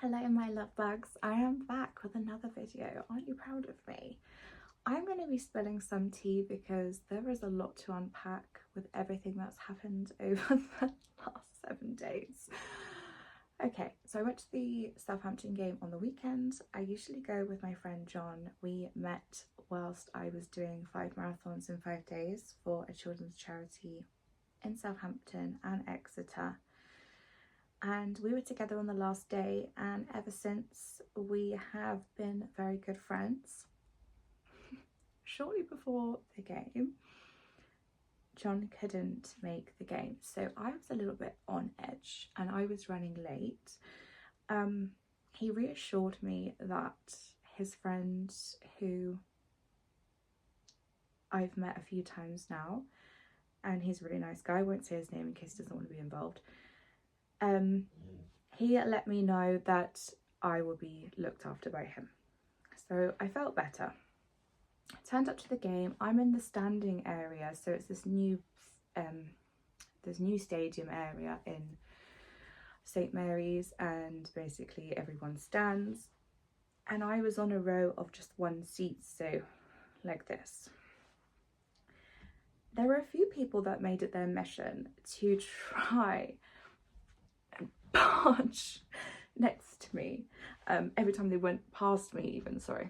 Hello my love bugs, I am back with another video. Aren't you proud of me? I'm going to be spilling some tea because there is a lot to unpack with everything that's happened over the last 7 days. Okay, so I went to the Southampton game on the weekend. I usually go with my friend John. We met whilst I was doing 5 marathons in 5 days for a children's charity in Southampton and Exeter. And we were together on the last day, and ever since we have been very good friends. Shortly before the game, John couldn't make the game, so I was a little bit on edge and I was running late. He reassured me that his friend, who I've met a few times now, and he's a really nice guy, I won't say his name in case he doesn't want to be involved, he let me know that I will be looked after by him. So I felt better. I turned up to the game. I'm in the standing area, so it's this new stadium area in St Mary's, and basically everyone stands. And I was on a row of just one seat, so like this. There were a few people that made it their mission to try punch next to me every time they went past me, even, sorry,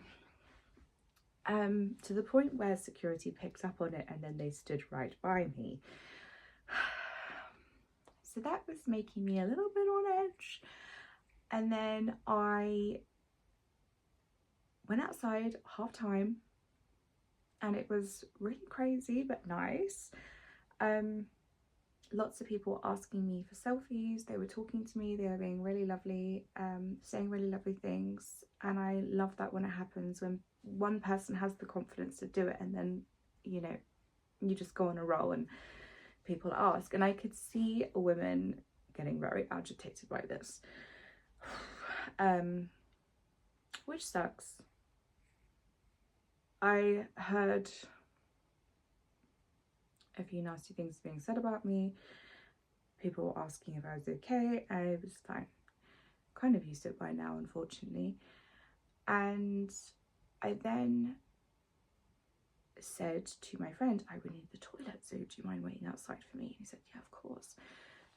to the point where security picked up on it and then they stood right by me. So that was making me a little bit on edge. And then I went outside half time and it was really crazy but nice. Lots of people asking me for selfies. They were talking to me, they were being really lovely, saying really lovely things, and I love that when it happens, when one person has the confidence to do it and then, you know, you just go on a roll and people ask. And I could see women getting very agitated by this, which sucks. I heard a few nasty things being said about me. People were asking if I was okay. I was fine. Kind of used to it by now, unfortunately. And I then said to my friend, I would need the toilet, so do you mind waiting outside for me? And he said, yeah, of course.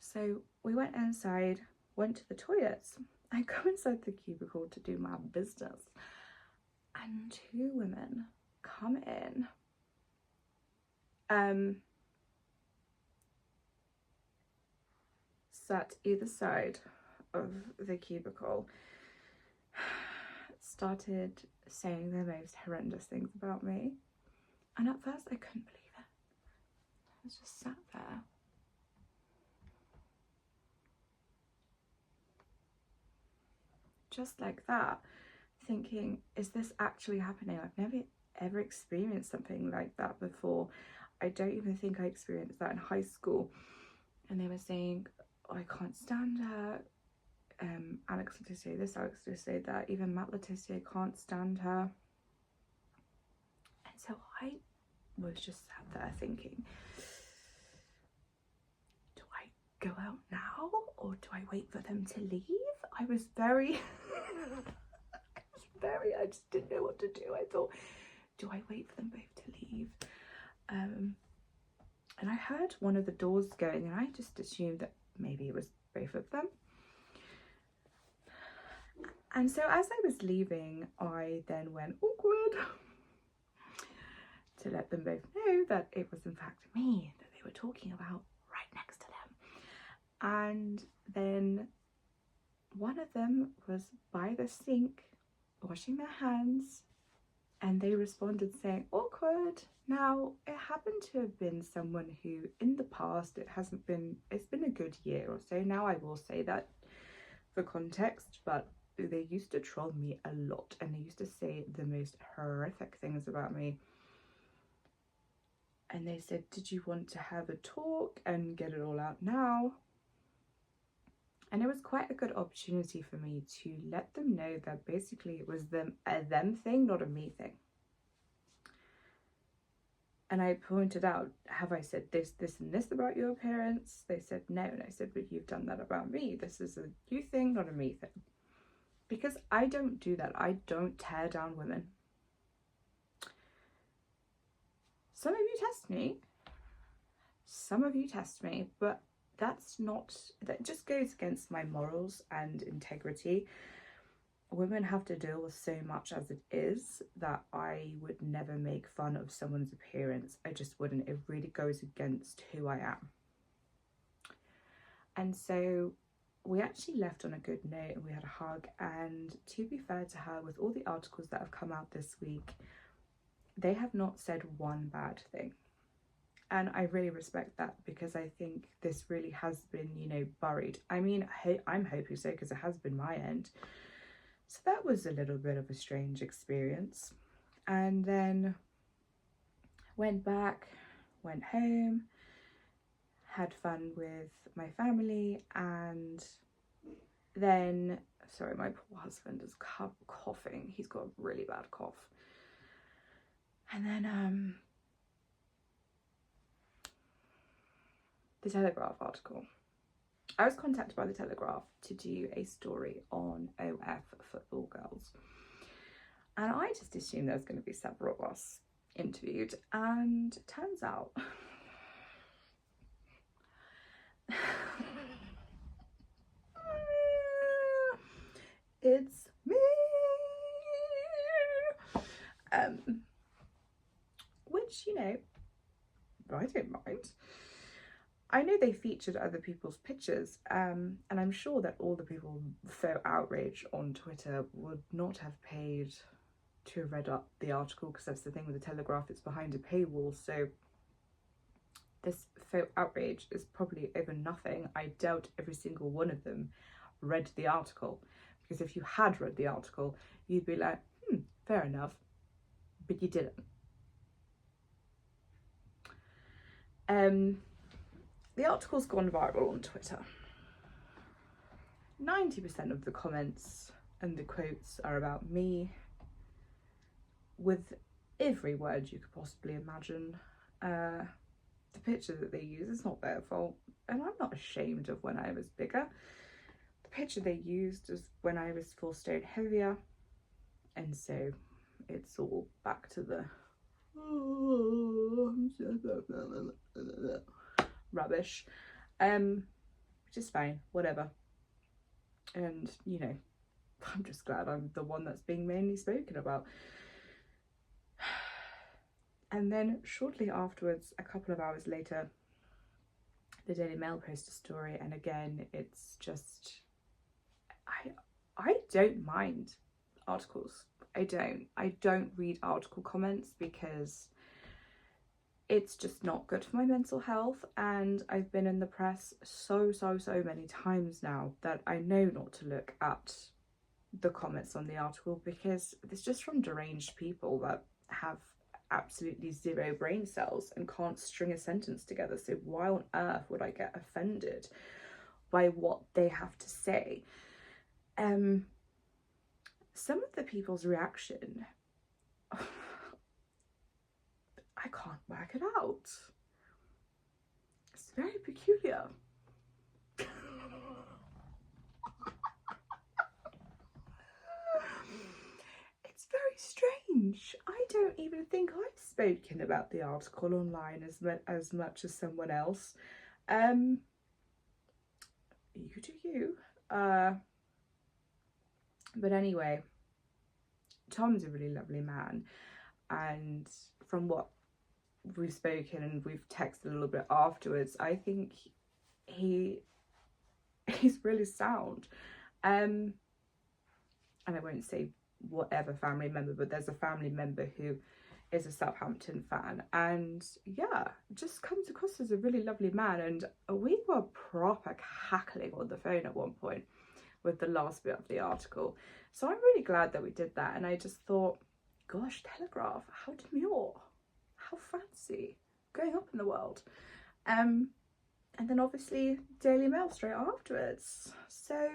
So we went inside, went to the toilets. I go inside the cubicle to do my business, and 2 women come in. Sat either side of the cubicle, started saying the most horrendous things about me, and at first I couldn't believe it. I was just sat there just like that, thinking, is this actually happening? I've never ever experienced something like that before. I don't even think I experienced that in high school. And they were saying, oh, I can't stand her. Alex Letitia this, Alex Letitia that, even Matt Letitia can't stand her. And so I was just sat there thinking, do I go out now or do I wait for them to leave? I was very I just didn't know what to do. I thought, do I wait for them both to leave? And I heard one of the doors going, and I just assumed that maybe it was both of them. And so as I was leaving, I then went awkward to let them both know that it was in fact me that they were talking about right next to them. And then one of them was by the sink washing their hands, and they responded saying, awkward. Now, it happened to have been someone who in the past, it's been a good year or so now, I will say that for context, but they used to troll me a lot and they used to say the most horrific things about me. And they said, did you want to have a talk and get it all out now? And it was quite a good opportunity for me to let them know that basically it was a them thing, not a me thing. And I pointed out, have I said this, this and this about your appearance? They said no. And I said, but you've done that about me. This is a you thing, not a me thing. because I don't do that. I don't tear down women. Some of you test me. Some of you test me, but that just goes against my morals and integrity. Women have to deal with so much as it is that I would never make fun of someone's appearance. I just wouldn't. It really goes against who I am. And so we actually left on a good note and we had a hug. And to be fair to her, with all the articles that have come out this week, they have not said one bad thing. And I really respect that, because I think this really has been, you know, buried. I mean, I'm hoping so, because it has been my end. So that was a little bit of a strange experience. And then went back, went home, had fun with my family, and then, sorry, my poor husband is coughing. He's got a really bad cough. And then the Telegraph article. I was contacted by the Telegraph to do a story on OF football girls. And I just assumed there was going to be several of us interviewed, and turns out it's me. Which, you know, I don't mind. I know they featured other people's pictures, and I'm sure that all the people so outraged on Twitter would not have paid to have read up the article, because that's the thing with the Telegraph, it's behind a paywall, so this faux outrage is probably over nothing. I doubt every single one of them read the article, because if you had read the article, you'd be like, fair enough, but you didn't. The article's gone viral on Twitter. 90% of the comments and the quotes are about me, with every word you could possibly imagine. The picture that they use is not their fault, and I'm not ashamed of when I was bigger. The picture they used is when I was 4 stone heavier, and so it's all back to the rubbish, which is fine, whatever. And, you know, I'm just glad I'm the one that's being mainly spoken about. And then shortly afterwards, a couple of hours later, the Daily Mail posted a story, and again, it's just, I don't mind articles. I don't read article comments, because it's just not good for my mental health, and I've been in the press so many times now that I know not to look at the comments on the article, because it's just from deranged people that have absolutely 0 brain cells and can't string a sentence together. So why on earth would I get offended by what they have to say? Some of the people's reaction, I can't work it out. It's very peculiar. It's very strange. I don't even think I've spoken about the article online as much as someone else. You do you. But anyway, Tom's a really lovely man, and from what we've spoken and we've texted a little bit afterwards, I think he's really sound. And I won't say whatever family member, but there's a family member who is a Southampton fan, and yeah, just comes across as a really lovely man. And we were proper cackling on the phone at one point with the last bit of the article, so I'm really glad that we did that. And I just thought, gosh, Telegraph, how demure, how fancy, going up in the world. And then obviously Daily Mail straight afterwards. So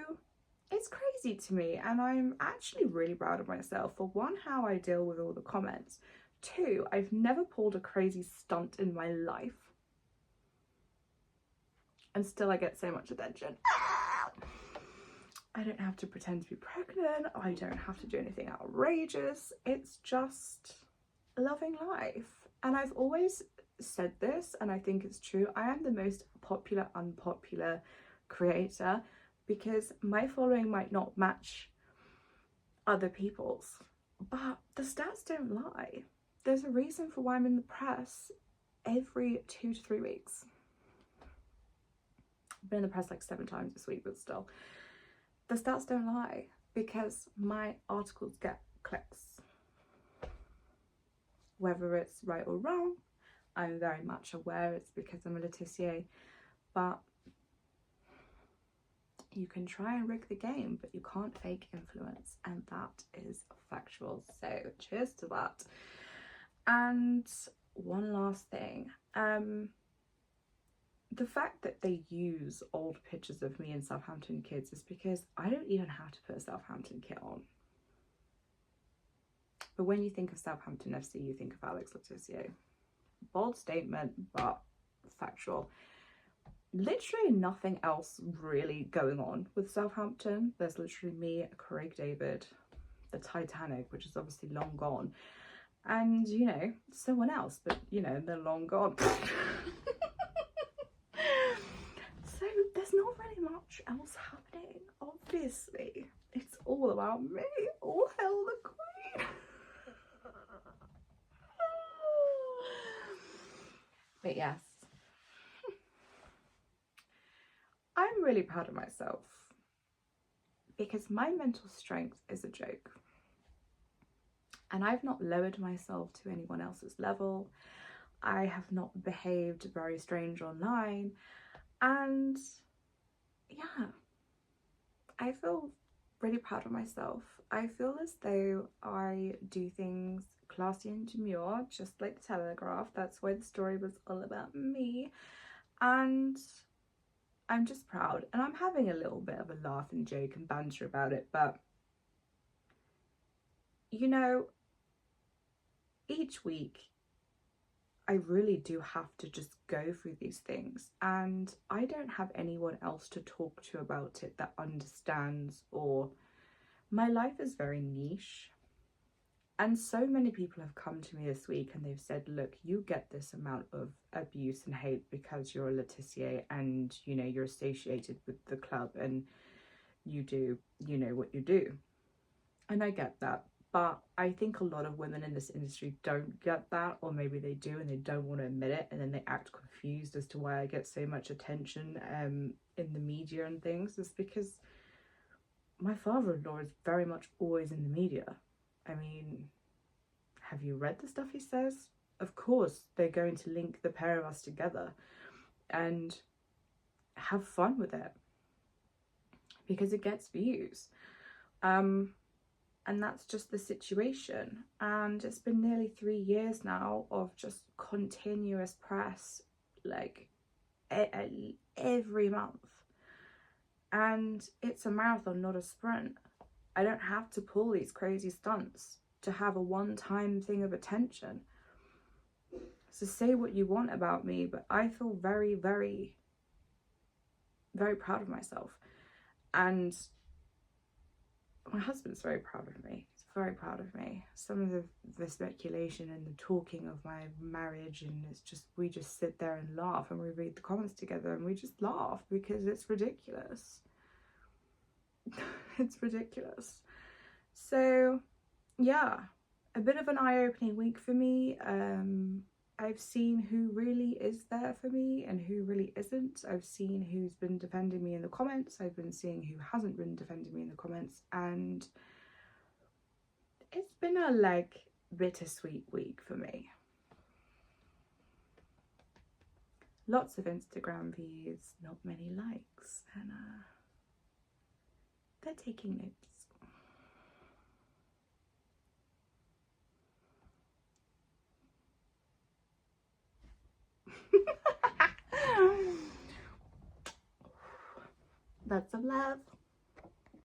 it's crazy to me, and I'm actually really proud of myself for, one, how I deal with all the comments, 2, I've never pulled a crazy stunt in my life, and still I get so much attention. I don't have to pretend to be pregnant. I don't have to do anything outrageous. It's just loving life. And I've always said this, and I think it's true. I am the most popular, unpopular creator because my following might not match other people's, but the stats don't lie. There's a reason for why I'm in the press every 2 to 3 weeks. I've been in the press like 7 times this week, but still. The stats don't lie because my articles get clicks. Whether it's right or wrong, I'm very much aware it's because I'm a Letitia, but you can try and rig the game, but you can't fake influence, and that is factual. So cheers to that. And one last thing, the fact that they use old pictures of me and Southampton kids is because I don't even have to put a Southampton kit on. But when you think of Southampton FC, you think of Alex Letitia. Bold statement, but factual. Literally nothing else really going on with Southampton. There's literally me, Craig David, the Titanic, which is obviously long gone, and, you know, someone else, but, you know, they're long gone. So there's not really much else happening, obviously. It's all about me. All hail the queen. But yes, I'm really proud of myself because my mental strength is a joke. And I've not lowered myself to anyone else's level. I have not behaved very strange online. And yeah, I feel really proud of myself. I feel as though I do things classy and demure, just like the Telegraph. That's why the story was all about me. And I'm just proud. And I'm having a little bit of a laugh and joke and banter about it. But, you know, each week I really do have to just go through these things, and I don't have anyone else to talk to about it that understands, or my life is very niche. And so many people have come to me this week and they've said, look, you get this amount of abuse and hate because you're a Letitia and, you know, you're associated with the club and you do, you know, what you do. And I get that. But I think a lot of women in this industry don't get that, or maybe they do and they don't want to admit it, and then they act confused as to why I get so much attention in the media and things. It's because my father-in-law is very much always in the media. I mean, have you read the stuff he says? Of course they're going to link the pair of us together and have fun with it because it gets views. And that's just the situation. And it's been nearly 3 years now of just continuous press, like every month. And it's a marathon, not a sprint. I don't have to pull these crazy stunts to have a one-time thing of attention. So say what you want about me, but I feel very, very, very proud of myself. And my husband's very proud of me. He's very proud of me. Some of the speculation and the talking of my marriage, and it's just, we just sit there and laugh, and we read the comments together and we just laugh because it's ridiculous. It's ridiculous. So yeah, a bit of an eye-opening week for me. I've seen who really is there for me and who really isn't. I've seen who's been defending me in the comments. I've been seeing who hasn't been defending me in the comments. And it's been a, like, bittersweet week for me. Lots of Instagram views, not many likes. And they're taking notes. Lots of love.